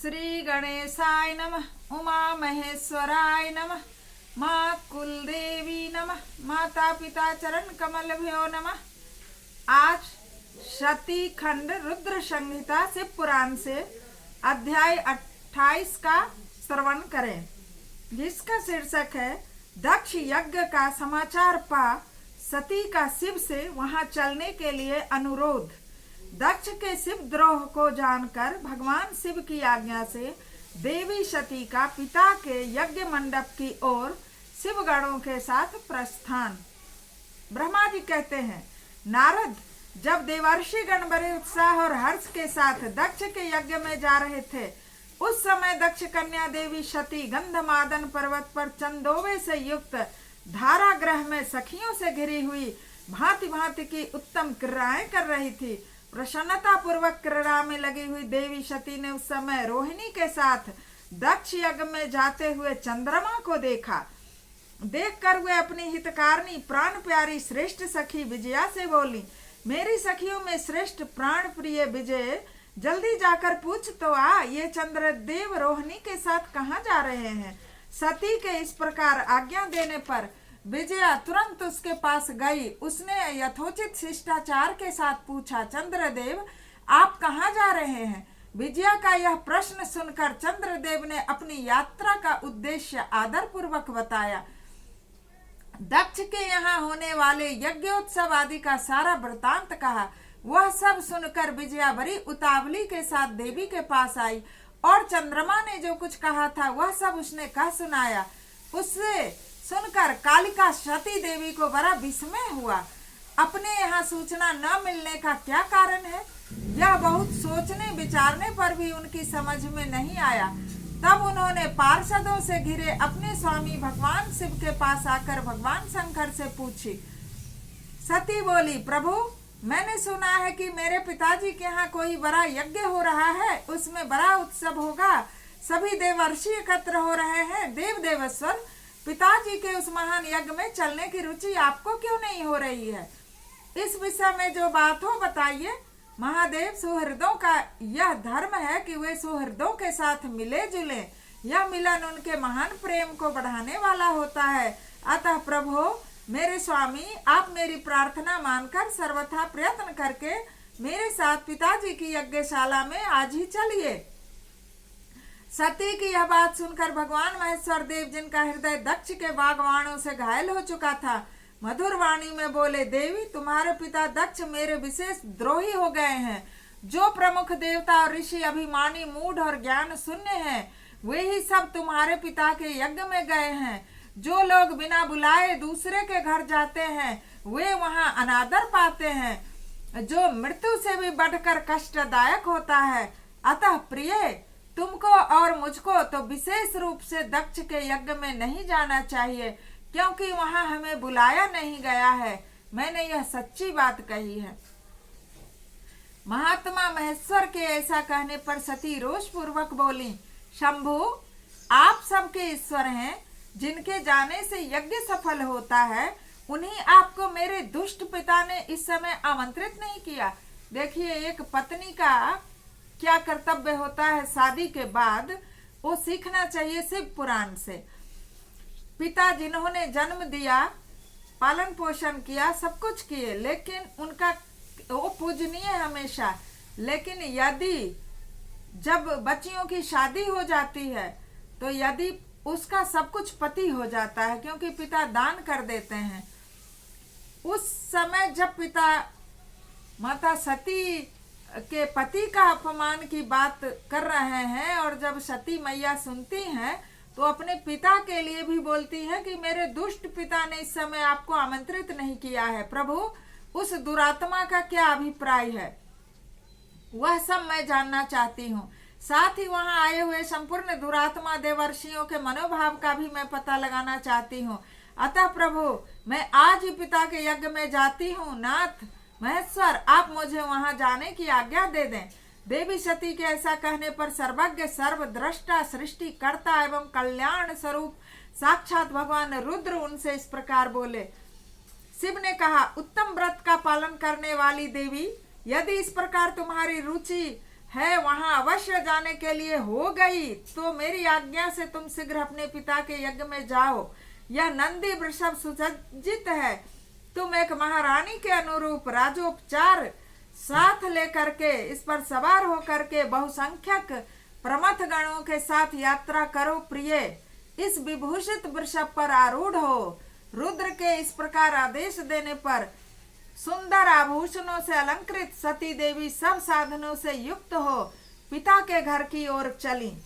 श्री गणेशाय नमः। उमा महेश्वराय नमः। माँ कुलदेवी नमः। माता पिता चरण कमलभ्यो नमः। आज शती खंड रुद्र संहिता शिव पुराण से अध्याय 28 का श्रवण करें, जिसका शीर्षक है दक्ष यज्ञ का समाचार पा सती का शिव से वहां चलने के लिए अनुरोध। दक्ष के शिव द्रोह को जानकर भगवान शिव की आज्ञा से देवी सती का पिता के यज्ञ मंडप की ओर शिवगणों के साथ प्रस्थान। ब्रह्मा जी कहते हैं, नारद, जब देवर्षि गण बड़े उत्साह और हर्ष के साथ दक्ष के यज्ञ में जा रहे थे, उस समय दक्ष कन्या देवी सती गंधमादन पर्वत पर चंदोवे से युक्त धारागृह में सखियों से घिरी हुई भांति भांति की उत्तम क्रियाएं कर रही थी। प्रसन्नता पूर्वक क्रीड़ा में लगी हुई देवी सती ने उस समय रोहिणी के साथ दक्ष यज्ञ में जाते हुए चंद्रमा को देखा। देखकर वे अपनी हितकारिणी प्राण प्यारी श्रेष्ठ सखी विजया से बोली, मेरी सखियों में श्रेष्ठ प्राण प्रिय विजय, जल्दी जाकर पूछ तो आ, ये चंद्रदेव रोहिणी के साथ कहाँ जा रहे हैं। सती के इस प्रकार आज्ञा देने पर विजया तुरंत उसके पास गई। उसने यथोचित शिष्टाचार के साथ पूछा, चंद्रदेव आप कहाँ जा रहे हैं। विजया का यह प्रश्न सुनकर चंद्रदेव ने अपनी यात्रा का उद्देश्य आदर पूर्वक बताया। दक्ष के यहाँ होने वाले यज्ञोत्सव आदि का सारा वृतांत कहा। वह सब सुनकर विजया बड़ी उतावली के साथ देवी के पास आई और चंद्रमा ने जो कुछ कहा था वह सब उसने कह सुनाया। उससे सुनकर कालिका सती देवी को बड़ा विस्मय हुआ। अपने यहाँ सूचना न मिलने का क्या कारण है, यह बहुत सोचने विचारने पर भी उनकी समझ में नहीं आया। तब उन्होंने पार्षदों से घिरे अपने स्वामी भगवान शिव के पास आकर भगवान शंकर से पूछी। सती बोली, प्रभु, मैंने सुना है कि मेरे पिताजी के यहाँ कोई बड़ा यज्ञ हो रहा है, उसमें बड़ा उत्सव होगा, सभी देवर्षि एकत्र हो रहे हैं। देव देवेश्वर, पिताजी के उस महान यज्ञ में चलने की रुचि आपको क्यों नहीं हो रही है। इस विषय में जो बात हो बताइए। महादेव, सुहृदों का यह धर्म है कि वे सुहृदों के साथ मिले जुले। यह मिलन उनके महान प्रेम को बढ़ाने वाला होता है। अतः प्रभु, मेरे स्वामी, आप मेरी प्रार्थना मानकर सर्वथा प्रयत्न करके मेरे साथ पिताजी की यज्ञशाला में आज ही चलिए। सती की यह बात सुनकर भगवान महेश्वर देव, जिनका हृदय दक्ष के बागवाणों से घायल हो चुका था, मधुर वाणी में बोले, देवी, तुम्हारे पिता दक्ष मेरे विशेष द्रोही हो गए हैं। जो प्रमुख देवता और ऋषि अभिमानी, मूढ़ और ज्ञान शून्य हैं, वे ही सब तुम्हारे पिता के यज्ञ में गए हैं। जो लोग बिना बुलाए दूसरे के घर जाते हैं, वे वहां अनादर पाते हैं, जो मृत्यु से भी बढ़कर कष्टदायक होता है। अतः प्रिय, तुमको और मुझको तो विशेष रूप से दक्ष के यज्ञ में नहीं जाना चाहिए, क्योंकि वहां हमें बुलाया नहीं गया है। मैंने यह सच्ची बात कही है। महात्मा महेश्वर के ऐसा कहने पर सती रोष पूर्वक बोली, शंभु, आप सबके ईश्वर हैं। जिनके जाने से यज्ञ सफल होता है, उन्हीं आपको मेरे दुष्ट पिता ने इस समय आमंत्रित नहीं किया। देखिए, एक पत्नी का क्या कर्तव्य होता है शादी के बाद, वो सीखना चाहिए शिव पुराण से। पिता जिन्होंने जन्म दिया, पालन पोषण किया, सब कुछ किए, लेकिन उनका वो पूजनीय हमेशा। लेकिन यदि जब बच्चियों की शादी हो जाती है, तो यदि उसका सब कुछ पति हो जाता है, क्योंकि पिता दान कर देते हैं, उस समय जब पिता माता सती के पति का अपमान की बात कर रहे हैं, और जब सती मैया सुनती हैं तो अपने पिता के लिए भी बोलती है कि मेरे दुष्ट पिता ने इस समय आपको आमंत्रित नहीं किया है। प्रभु, उस दुरात्मा का क्या अभिप्राय है, वह सब मैं जानना चाहती हूँ। साथ ही वहां आए हुए संपूर्ण दुरात्मा देवर्षियों के मनोभाव का भी मैं पता लगाना चाहती हूँ। अतः प्रभु, मैं आज ही पिता के यज्ञ में जाती हूँ। नाथ महेश्वर, आप मुझे वहां जाने की आज्ञा दे दें। देवी सती के ऐसा कहने पर सर्वज्ञ, सर्वद्रष्टा, सृष्टिकर्ता एवं कल्याण स्वरूप साक्षात भगवान रुद्र उनसे इस प्रकार बोले। शिव ने कहा, उत्तम व्रत का पालन करने वाली देवी, यदि इस प्रकार तुम्हारी रुचि है वहां अवश्य जाने के लिए हो गई, तो मेरी आज्ञा से तुम शीघ्र अपने पिता के यज्ञ में जाओ। यह नंदी वृषभ सुसज्जित है, तुम एक महारानी के अनुरूप राजोपचार साथ लेकर के इस पर सवार होकर के बहुसंख्यक प्रमथ गणों के साथ यात्रा करो। प्रिय, इस विभूषित वृषभ पर आरूढ़ हो। रुद्र के इस प्रकार आदेश देने पर सुंदर आभूषणों से अलंकृत सती देवी सब साधनों से युक्त हो पिता के घर की ओर चली।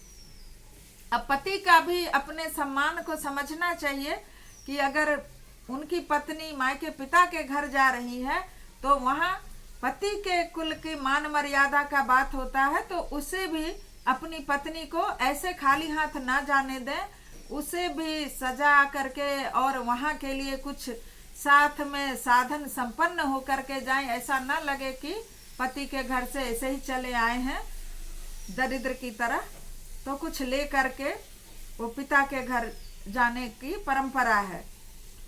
अब पति का भी अपने सम्मान को समझना चाहिए कि अगर उनकी पत्नी मायके पिता के घर जा रही है तो वहां पति के कुल की मान मर्यादा का बात होता है, तो उसे भी अपनी पत्नी को ऐसे खाली हाथ ना जाने दें, उसे भी सजा करके और वहां के लिए कुछ साथ में साधन संपन्न होकर के जाएं। ऐसा ना लगे कि पति के घर से ऐसे ही चले आए हैं दरिद्र की तरह, तो कुछ ले करके वो पिता के घर जाने की परंपरा है।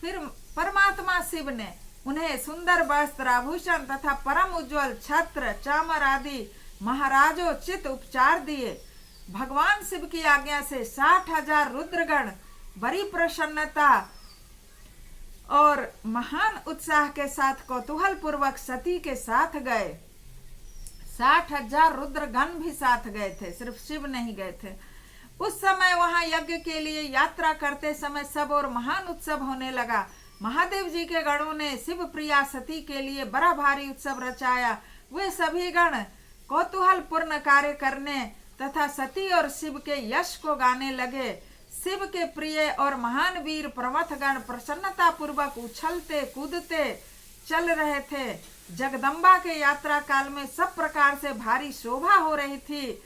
फिर परमात्मा शिव ने उन्हें सुंदर वस्त्र आभूषण तथा परम उज्जवल छत्र चामर आदि महाराजोचित उपचार दिए। भगवान शिव की आज्ञा से 60,000 रुद्रगण बड़ी प्रसन्नता और महान उत्साह के साथ कौतूहल पूर्वक सती के साथ गए। 60,000 रुद्रगण भी साथ गए थे, सिर्फ शिव नहीं गए थे। उस समय वहां यज्ञ के लिए यात्रा करते समय सब और महान उत्सव होने लगा। महादेव जी के गणों ने शिव प्रिया सती के लिए बड़ा भारी उत्सव रचाया। वे सभी गण कौतूहल पूर्ण कार्य करने तथा सती और शिव के यश को गाने लगे। शिव के प्रिय और महान वीर प्रमथ गण प्रसन्नता पूर्वक उछलते कूदते चल रहे थे। जगदम्बा के यात्रा काल में सब प्रकार से भारी शोभा हो रही थी।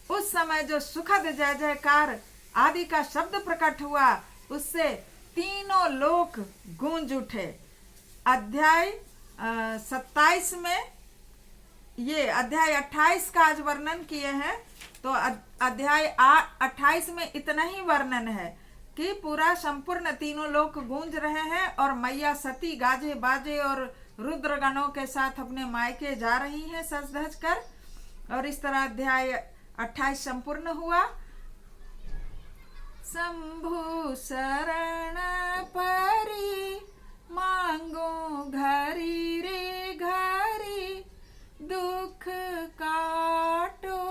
उस समय जो सुखद जय जयकार आदि का शब्द प्रकट हुआ, उससे तीनों लोक गूंज उठे। अध्याय 27 में ये अध्याय 28 का आज वर्णन किए हैं, तो अध्याय 28 में इतना ही वर्णन है कि पूरा संपूर्ण तीनों लोक गूंज रहे हैं और मैया सती गाजे बाजे और रुद्रगणों के साथ अपने मायके जा रही हैं सज धज कर। और इस तरह अध्याय 28 संपूर्ण हुआ। शंभु शरण परी मांगो घरी रे घरी, दुख काटो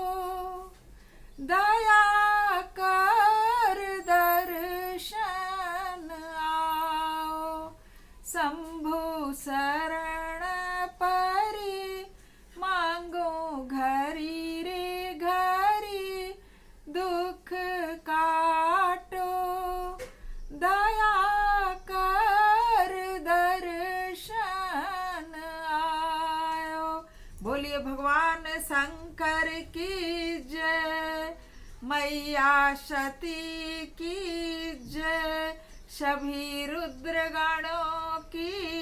दया कर दर्शन आओ। शंभु शरण परी मांगो घरी रे घरी, दुख काटो दया कर दर्शन आयो। बोलिए भगवान शंकर की जय, मैया सती की जय, सभी रुद्रगणों की